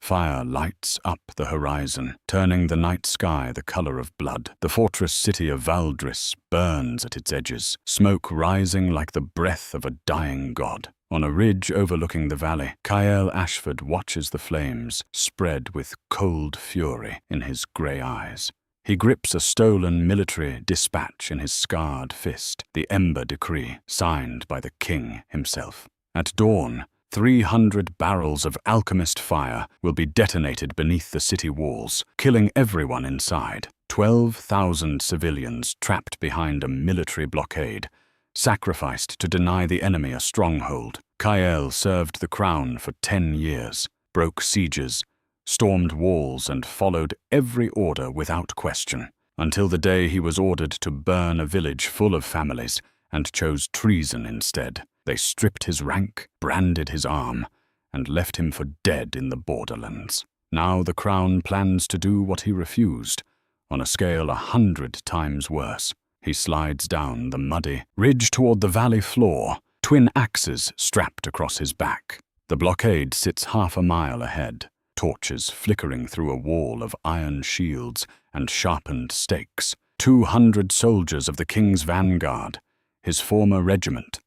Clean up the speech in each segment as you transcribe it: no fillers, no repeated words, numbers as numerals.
Fire lights up the horizon, turning the night sky the color of blood. The fortress city of Valdris burns at its edges, smoke rising like the breath of a dying god. On a ridge overlooking the valley, Kyle Ashford watches the flames spread with cold fury in his grey eyes. He grips a stolen military dispatch in his scarred fist, the EMBER decree, signed by the king himself. At dawn, 300 barrels of alchemist fire will be detonated beneath the city walls, killing everyone inside. 12,000 civilians trapped behind a military blockade, sacrificed to deny the enemy a stronghold. Kyle served the crown for 10 years, broke sieges, stormed walls, and followed every order without question, until the day he was ordered to burn a village full of families and chose treason instead. They stripped his rank, branded his arm, and left him for dead in the borderlands. Now the crown plans to do what he refused, on a scale 100 times worse. He slides down the muddy ridge toward the valley floor, twin axes strapped across his back. The blockade sits half a mile ahead, torches flickering through a wall of iron shields and sharpened stakes. 200 soldiers of the king's vanguard, his former regiment,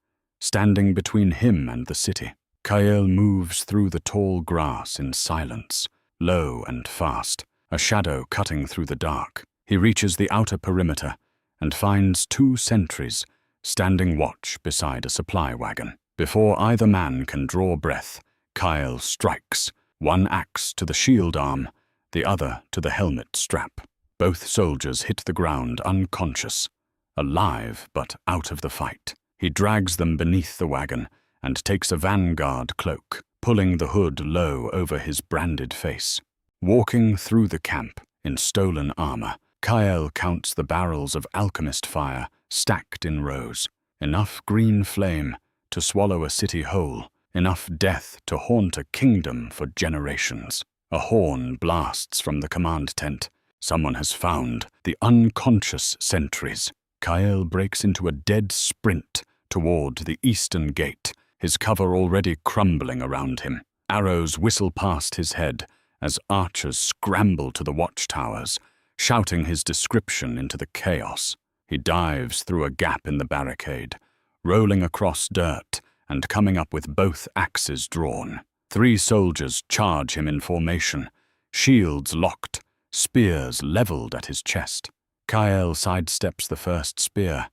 standing between him and the city. Kyle moves through the tall grass in silence, low and fast, a shadow cutting through the dark. He reaches the outer perimeter and finds 2 sentries standing watch beside a supply wagon. Before either man can draw breath, Kyle strikes, one axe to the shield arm, the other to the helmet strap. Both soldiers hit the ground unconscious, alive but out of the fight. He drags them beneath the wagon and takes a vanguard cloak, pulling the hood low over his branded face. Walking through the camp in stolen armor, Kyle counts the barrels of alchemist fire stacked in rows. Enough green flame to swallow a city whole, enough death to haunt a kingdom for generations. A horn blasts from the command tent. Someone has found the unconscious sentries. Kyle breaks into a dead sprint toward the eastern gate, his cover already crumbling around him. Arrows whistle past his head as archers scramble to the watchtowers, shouting his description into the chaos. He dives through a gap in the barricade, rolling across dirt and coming up with both axes drawn. 3 soldiers charge him in formation, shields locked, spears leveled at his chest. Kyle sidesteps the first spear,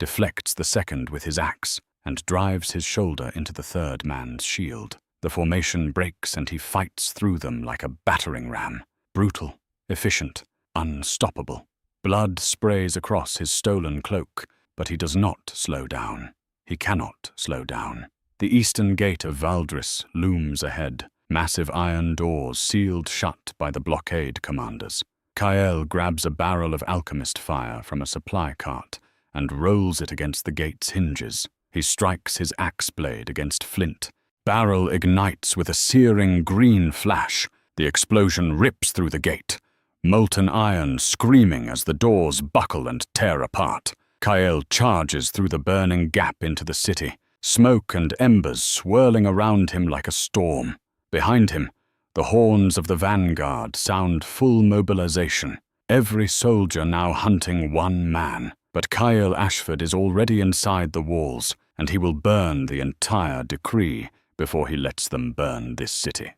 deflects the second with his axe, and drives his shoulder into the third man's shield. The formation breaks and he fights through them like a battering ram. Brutal, efficient, unstoppable. Blood sprays across his stolen cloak, but he does not slow down. He cannot slow down. The eastern gate of Valdris looms ahead, massive iron doors sealed shut by the blockade commanders. Kyle grabs a barrel of alchemist fire from a supply cart and rolls it against the gate's hinges. He strikes his axe blade against flint. Barrel ignites with a searing green flash. The explosion rips through the gate, molten iron screaming as the doors buckle and tear apart. Kyle charges through the burning gap into the city, smoke and embers swirling around him like a storm. Behind him, the horns of the vanguard sound full mobilization, every soldier now hunting one man. But Kyle Ashford is already inside the walls, and he will burn the entire decree before he lets them burn this city.